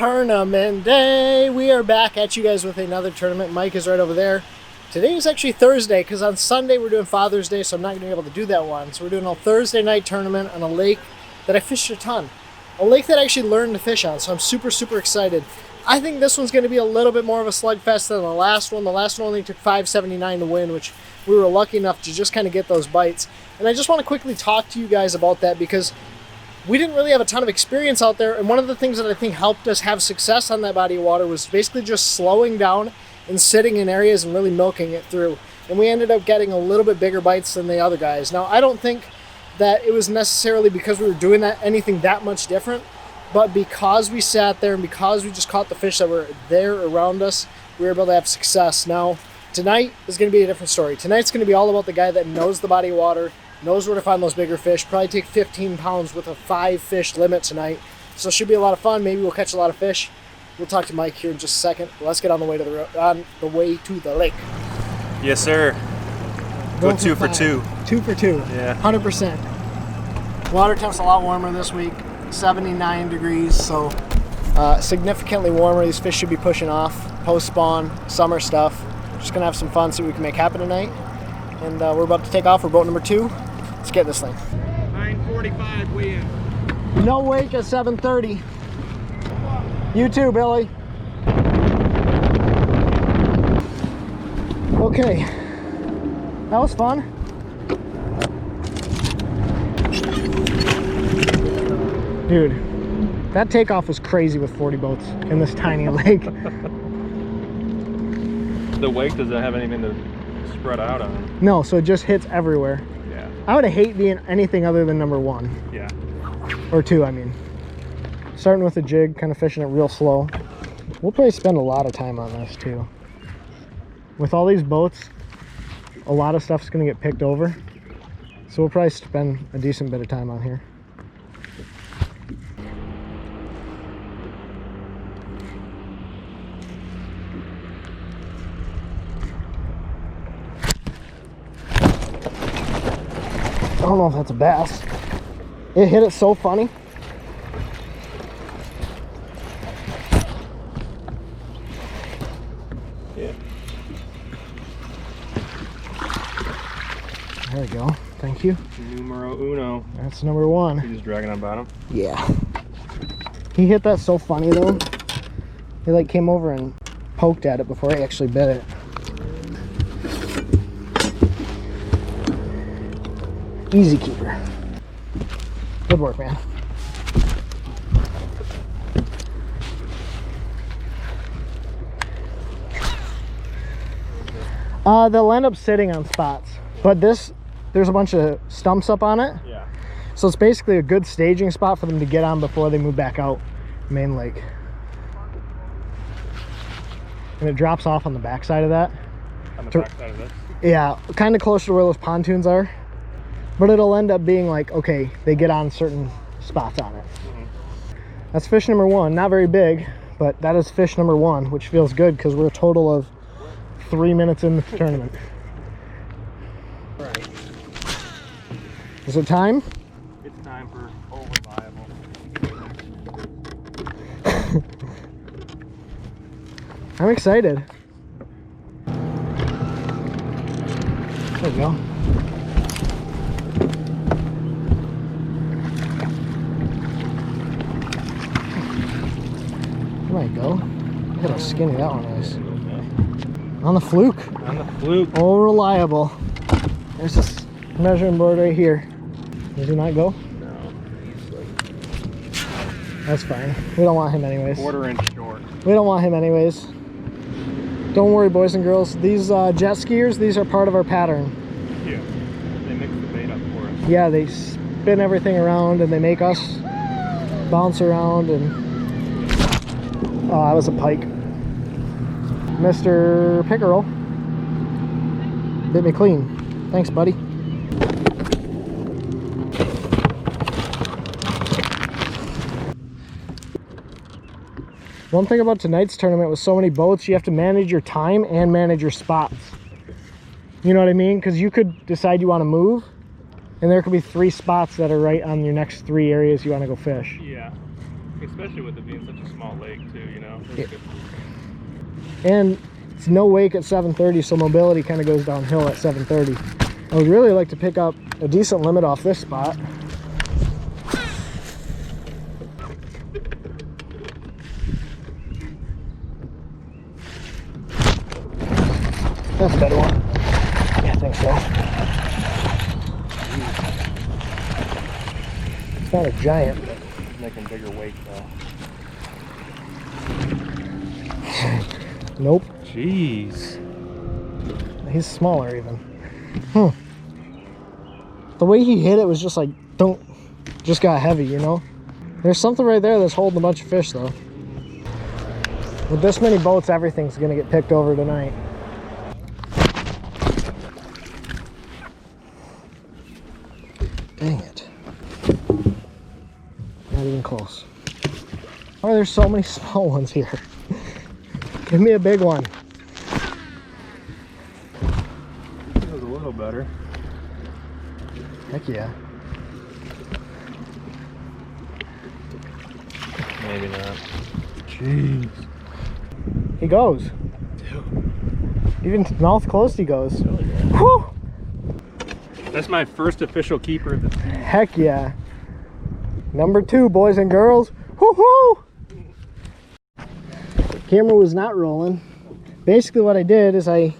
Tournament day. We are back at you guys with another tournament. Mike is right over there. Today is actually Thursday because on Sunday we're doing Father's Day, so I'm not going to be able to do that one. So we're doing a Thursday night tournament on a lake that I fished a ton. A lake that I actually learned to fish on, so I'm super excited. I think this one's going to be a little bit more of a slugfest than the last one. The last one only took 579 to win, which we were lucky enough to just kind of get those bites. And I just want to quickly talk to you guys about that because we didn't really have a ton of experience out there, and one of the things that I think helped us have success on that body of water was basically just slowing down and sitting in areas and really milking it through. And we ended up getting a little bit bigger bites than the other guys. Now, I don't think that it was necessarily because we were doing anything that much different, but because we sat there and because we just caught the fish that were there around us, we were able to have success. Now, tonight is going to be a different story. Tonight's going to be all about the guy that knows the body of water, knows where to find those bigger fish, probably take 15 pounds with a 5-fish limit tonight. So it should be a lot of fun. Maybe we'll catch a lot of fish. We'll talk to Mike here in just a second. Let's get on the way to the lake. Yes, sir. Go 2 for 2. 2 for 2. Yeah. 100%. Water temp's a lot warmer this week. 79 degrees, so significantly warmer. These fish should be pushing off. Post-spawn, summer stuff. Just gonna have some fun, see what we can make happen tonight. And we're about to take off for boat number 2. Let's get this thing. 9:45 we in. No wake at 7:30. You too, Billy. Okay, that was fun. Dude, that takeoff was crazy with 40 boats in this tiny lake. The wake doesn't have anything to spread out on. No, so it just hits everywhere. Yeah. I would hate being anything other than number 1. Yeah. Or 2, I mean. Starting with a jig, kind of fishing it real slow. We'll probably spend a lot of time on this too. With all these boats, a lot of stuff's gonna get picked over. So we'll probably spend a decent bit of time on here. I don't know if that's a bass. It hit it so funny. Yeah. There we go. Thank you. Numero uno. That's number 1. He's just dragging on bottom. Yeah. He hit that so funny though. He like came over and poked at it before he actually bit it. Easy keeper. Good work, man. They'll end up sitting on spots, but there's a bunch of stumps up on it. Yeah. So it's basically a good staging spot for them to get on before they move back out main lake. And it drops off on the back side of that. On the back side of this? Yeah, kind of close to where those pontoons are. But it'll end up being like, okay, they get on certain spots on it. That's fish number 1. Not very big, but that is fish number 1, which feels good because we're a total of 3 minutes in the tournament. Right. Is it time? It's time for over viable. I'm excited. There we go. There we go. Look at how skinny that one is. On the fluke. On the fluke. Oh, reliable. There's this measuring board right here. Does he not go? No. He's like That's fine. We don't want him anyways. 1/4 inch short. We don't want him anyways. Don't worry, boys and girls. These jet skiers, these are part of our pattern. Yeah. They mix the bait up for us. Yeah, they spin everything around and they make us bounce around and... Oh, that was a pike. Mr. Pickerel bit me clean. Thanks, buddy. One thing about tonight's tournament with so many boats, you have to manage your time and manage your spots. You know what I mean? Because you could decide you want to move, and there could be 3 spots that are right on your next 3 areas you want to go fish. Yeah. Especially especially with it being such a small lake too, you know. Yeah. And it's no wake at 7:30, so mobility kind of goes downhill at 7:30. I would really like to pick up a decent limit off this spot. That's a better one. Yeah, I think so. It's not a giant. He's making bigger wake though. Nope. Jeez. He's smaller even. The way he hit it was just like, just got heavy, you know? There's something right there that's holding a bunch of fish though. With this many boats, everything's gonna get picked over tonight. Dang it. Not even close. Why are there so many small ones here? Give me a big one. That was a little better. Heck yeah. Maybe not. Jeez. He goes. Even mouth closed he goes. Whew! That's my first official keeper. Heck yeah. Number 2, boys and girls. Woohoo! Camera was not rolling. Basically what I did is I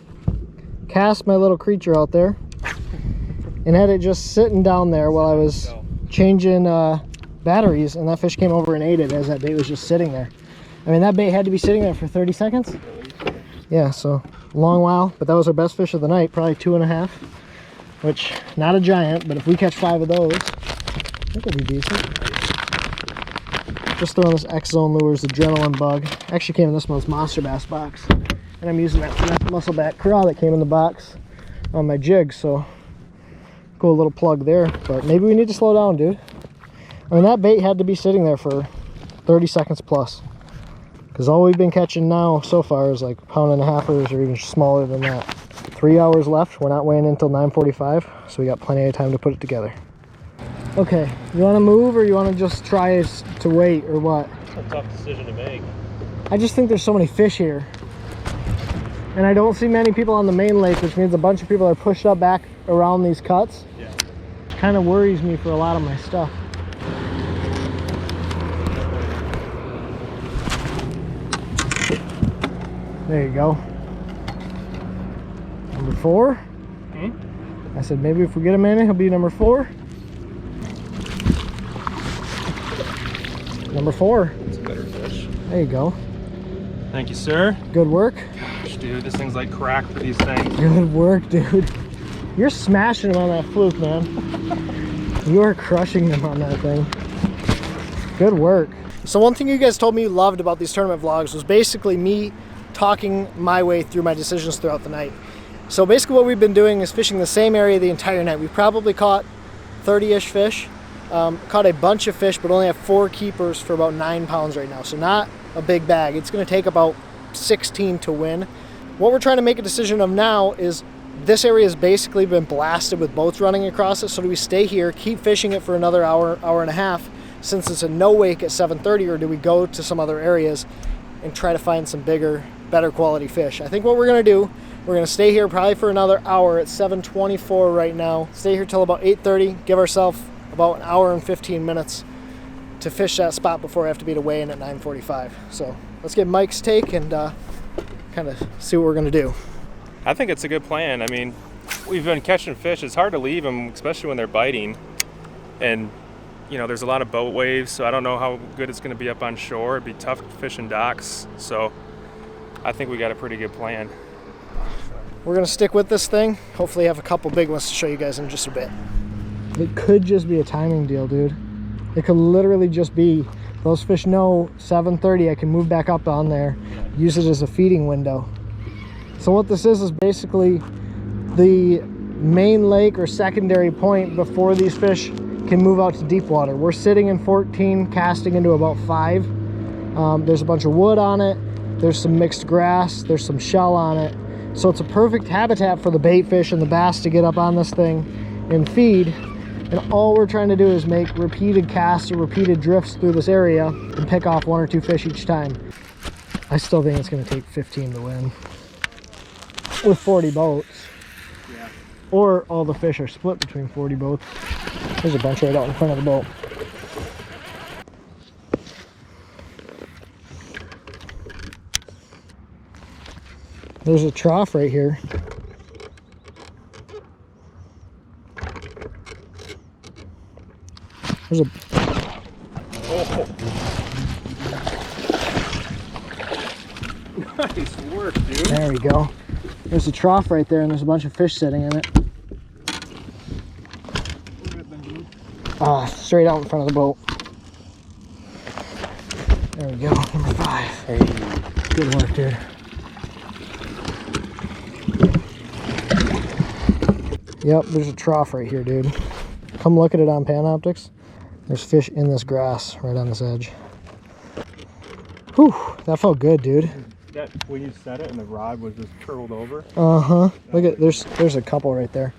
cast my little creature out there and had it just sitting down there while I was changing batteries, and that fish came over and ate it as that bait was just sitting there. I mean, that bait had to be sitting there for 30 seconds. Yeah, so a long while, but that was our best fish of the night, probably 2.5, which not a giant, but if we catch 5 of those, I think it'll be decent. Just throwing this X-Zone Lures Adrenaline Bug. Actually came in this month's Monster Bass box, and I'm using that Muscleback Craw that came in the box on my jig, so cool little plug there. But maybe we need to slow down, dude. I mean, that bait had to be sitting there for 30 seconds plus, because all we've been catching now so far is like 1.5 pounders or even smaller than that. 3 hours left. We're not weighing in until 9:45, so we got plenty of time to put it together. Okay, you want to move or you want to just try to wait or what? It's a tough decision to make. I just think there's so many fish here, and I don't see many people on the main lake, which means a bunch of people are pushed up back around these cuts. Yeah. Kind of worries me for a lot of my stuff. There you go. Number 4. I said maybe if we get him in, he'll be number 4. Number 4. It's a better fish. There you go. Thank you, sir. Good work. Gosh, dude, this thing's like crack for these things. Good work, dude. You're smashing them on that fluke, man. You are crushing them on that thing. Good work. So one thing you guys told me you loved about these tournament vlogs was basically me talking my way through my decisions throughout the night. So basically what we've been doing is fishing the same area the entire night. We've probably caught 30-ish fish. Caught a bunch of fish, but only have 4 keepers for about 9 pounds right now. So not a big bag. It's going to take about 16 to win. What we're trying to make a decision of now is this area has basically been blasted with boats running across it. So do we stay here, keep fishing it for another hour, hour and a half, since it's a no wake at 7:30, or do we go to some other areas and try to find some bigger, better quality fish? I think what we're going to do, we're going to stay here probably for another hour at 7:24 right now. Stay here till about 8:30, give ourselves about an hour and 15 minutes to fish that spot before I have to be to weigh in at 9:45. So let's get Mike's take and kind of see what we're going to do. I think it's a good plan. I mean, we've been catching fish. It's hard to leave them, especially when they're biting. And, you know, there's a lot of boat waves, so I don't know how good it's going to be up on shore. It'd be tough fishing docks. So I think we got a pretty good plan. We're going to stick with this thing. Hopefully have a couple big ones to show you guys in just a bit. It could just be a timing deal, dude. It could literally just be those fish know 7:30 I can move back up on there, use it as a feeding window. So what this is basically the main lake or secondary point before these fish can move out to deep water. We're sitting in 14, casting into about 5. There's a bunch of wood on it. There's some mixed grass. There's some shell on it. So it's a perfect habitat for the bait fish and the bass to get up on this thing and feed. And all we're trying to do is make repeated casts or repeated drifts through this area and pick off 1 or 2 fish each time. I still think it's going to take 15 to win with 40 boats. Yeah. Or all the fish are split between 40 boats. There's a bunch right out in front of the boat. There's a trough right here. There's a... Oh. Nice work, dude. There we go. There's a trough right there and there's a bunch of fish sitting in it. Straight out in front of the boat. There we go, number 5. Hey. Good work, dude. Yep, there's a trough right here, dude. Come look at it on Panoptix. There's fish in this grass right on this edge. Whew, that felt good, dude. That when you set it and the rod was just curled over. Uh-huh. Look at there's a couple right there.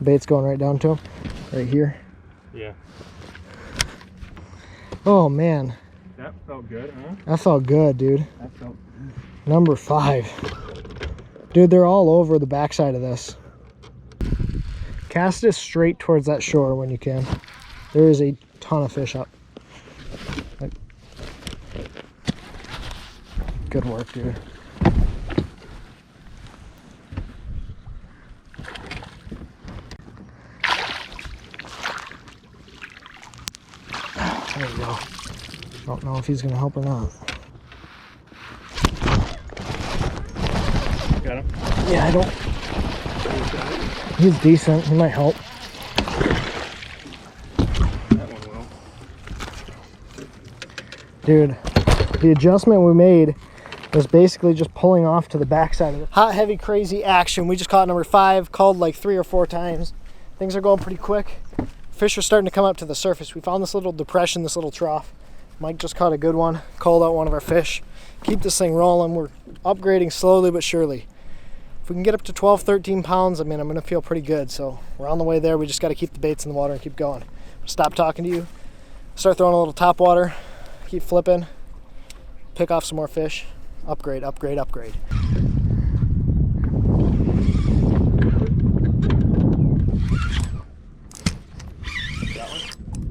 Bait's going right down to him. Right here. Yeah. Oh man. That felt good, huh? That felt good, dude. That felt good. Number 5. Dude, they're all over the backside of this. Cast it straight towards that shore when you can. There is a ton of fish up. Good work, dude. There you go. Don't know if he's gonna help or not. Got him? Yeah, I don't. He's decent. He might help. That one will. Dude, the adjustment we made was basically just pulling off to the backside of it. Hot, heavy, crazy action. We just caught number 5, called like 3 or 4 times. Things are going pretty quick. Fish are starting to come up to the surface. We found this little depression, this little trough. Mike just caught a good one, called out one of our fish. Keep this thing rolling. We're upgrading slowly but surely. If we can get up to 12, 13 pounds, I mean, I'm gonna feel pretty good. So we're on the way there. We just gotta keep the baits in the water and keep going. Stop talking to you, start throwing a little top water, keep flipping, pick off some more fish, upgrade, upgrade, upgrade. That one?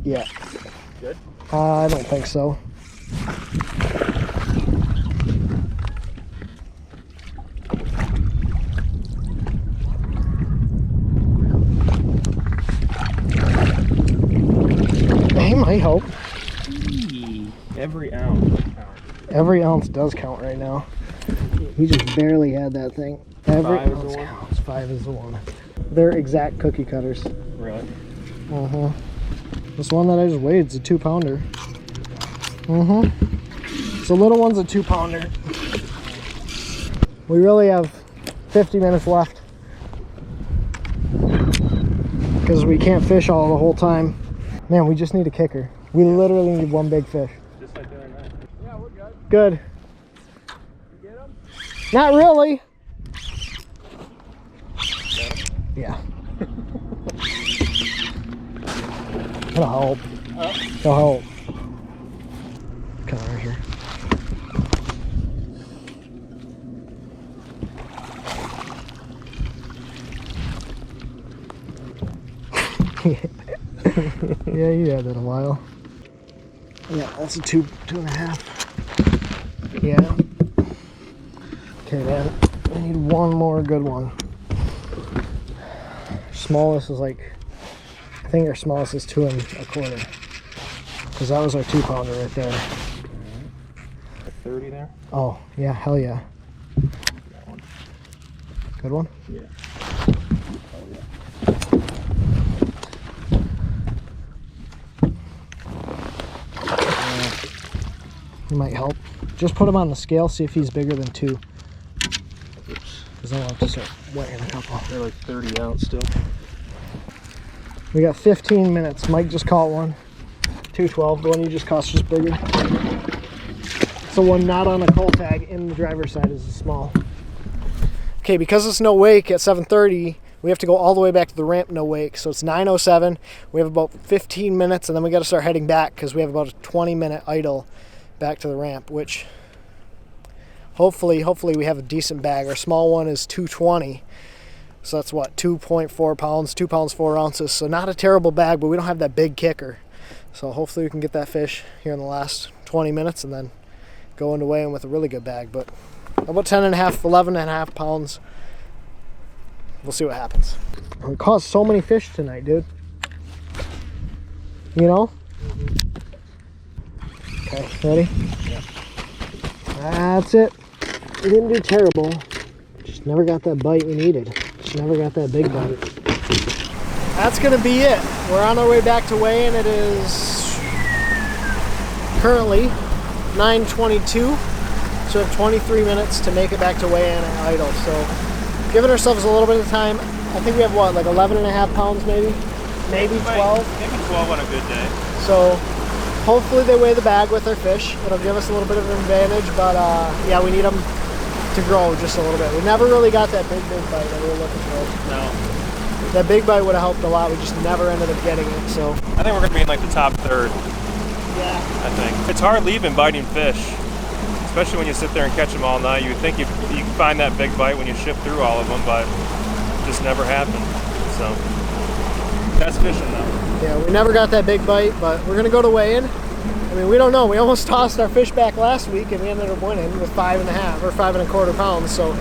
Yeah. Good? I don't think so. He might help. Every ounce counts. Every ounce does count right now. He just barely had that thing. Every 5 is ounce the one? counts. 5 is the one. They're exact cookie cutters. Really? This one that I just weighed is a 2-pounder. So little one's a 2-pounder. We really have 50 minutes left because we can't fish all the whole time. Man, we just need a kicker. We literally need one big fish. Just like the other night. Yeah, we're good. Good. You get him? Not really. Yeah. That'll help. That'll help. Come on, right here. Yeah, you had that a while. Yeah, that's a 2.5. Yeah. Okay, man. I need one more good one. Smallest is like, I think our smallest is 2 1/4. Because that was our 2-pounder right there. A 30 there? Oh, yeah, hell yeah. That one. Good one? Yeah. He might help. Just put him on the scale, see if he's bigger than 2. Because then I'll have to start weighing a couple. They're like 30 ounce still. We got 15 minutes. Mike just caught one. 212. The one you just caught is just bigger. It's the one not on a cold tag in the driver's side is the small. Okay, because it's no wake at 7:30, We have to go all the way back to the ramp, no wake. So it's 9:07. We have about 15 minutes, and then we got to start heading back because we have about a 20-minute idle back to the ramp, which hopefully we have a decent bag. Our small one is 220. So that's what, 2.4 pounds, 2 pounds 4 ounces. So not a terrible bag, but we don't have that big kicker. So hopefully we can get that fish here in the last 20 minutes and then go into weigh-in with a really good bag. But about 10.5, 11.5 pounds. We'll see what happens. We caught so many fish tonight, dude. You know? Okay, ready? Yeah. That's it. We didn't do terrible. Just never got that bite we needed. Just never got that big bite. That's gonna be it. We're on our way back to weigh-in. It is currently 9:22. So we have 23 minutes to make it back to weigh-in and idle. So giving ourselves a little bit of time. I think we have what, like 11.5 pounds maybe? Maybe 12? Maybe 12 on a good day. So hopefully they weigh the bag with their fish. It'll give us a little bit of an advantage, but yeah, we need them to grow just a little bit. We never really got that big bite that we were looking for. No. That big bite would have helped a lot. We just never ended up getting it. So I think we're going to be in like the top third. yeah. I think. It's hard leaving biting fish, especially when you sit there and catch them all night. You would think you can find that big bite when you shift through all of them, but it just never happened. So that's fishing though. Yeah, we never got that big bite, but we're gonna go to weigh-in. I mean, we don't know. We almost tossed our fish back last week, and we ended up winning with 5.5 or 5.25 pounds. So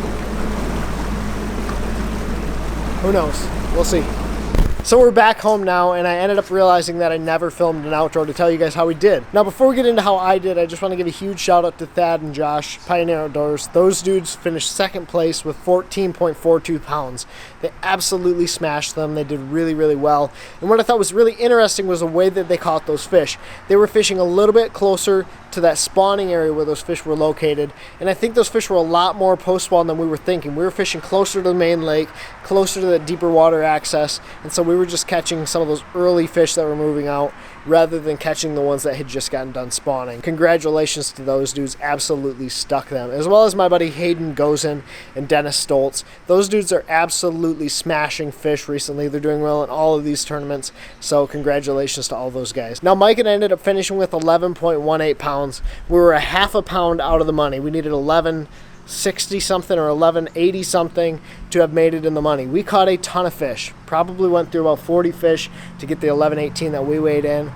who knows? We'll see. So we're back home now, and I ended up realizing that I never filmed an outro to tell you guys how we did. Now, before we get into how I did, I just want to give a huge shout out to Thad and Josh, Pioneer Outdoors. Those dudes finished second place with 14.42 pounds. They absolutely smashed them. They did really, really well. And what I thought was really interesting was the way that they caught those fish. They were fishing a little bit closer to that spawning area where those fish were located, and I think those fish were a lot more post-spawn than we were thinking. We were fishing closer to the main lake, closer to the deeper water access, and so we were just catching some of those early fish that were moving out rather than catching the ones that had just gotten done spawning. Congratulations to those dudes, absolutely stuck them. As well as my buddy Hayden Gozen and Dennis Stoltz. Those dudes are absolutely smashing fish recently. They're doing well in all of these tournaments, so congratulations to all those guys. Now Mike and I ended up finishing with 11.18 pounds. We were a half a pound out of the money. We needed 1160 something or 1180 something to have made it in the money. We caught a ton of fish, probably went through about 40 fish to get the 1118 that we weighed in.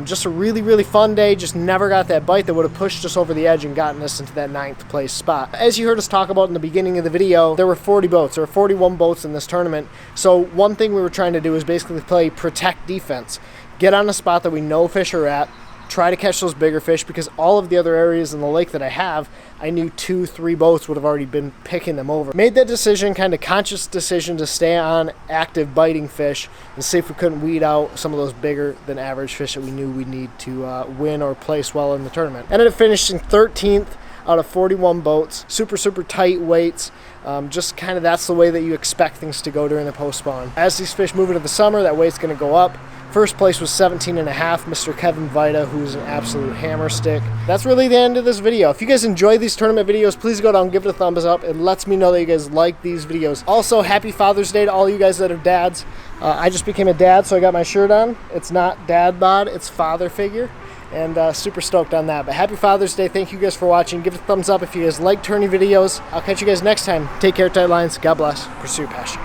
Just a really, really fun day. Just never got that bite that would have pushed us over the edge and gotten us into that 9th place spot. As you heard us talk about in the beginning of the video, there were 40 boats. There were 41 boats in this tournament. So one thing we were trying to do is basically play protect defense. Get on a spot that we know fish are at, try to catch those bigger fish, because all of the other areas in the lake that I knew 2-3 boats would have already been picking them over. Made that decision, kind of conscious decision, to stay on active biting fish and see if we couldn't weed out some of those bigger than average fish that we knew we'd need to win or place well in the tournament. Ended up finishing 13th out of 41 boats. Super, super tight weights. Just kind of that's the way that you expect things to go during the post spawn. As these fish move into the summer, that weight's going to go up. First place was 17.5, Mr. Kevin Vita, who's an absolute hammer stick. That's really the end of this video. If you guys enjoy these tournament videos, please go down, give it a thumbs up. It lets me know that you guys like these videos. Also, happy Father's Day to all you guys that are dads. I just became a dad, so I got my shirt on. It's not dad bod, it's father figure. And super stoked on that. But happy Father's Day. Thank you guys for watching. Give it a thumbs up if you guys like tourney videos. I'll catch you guys next time. Take care, tight lines. God bless. Pursue passion.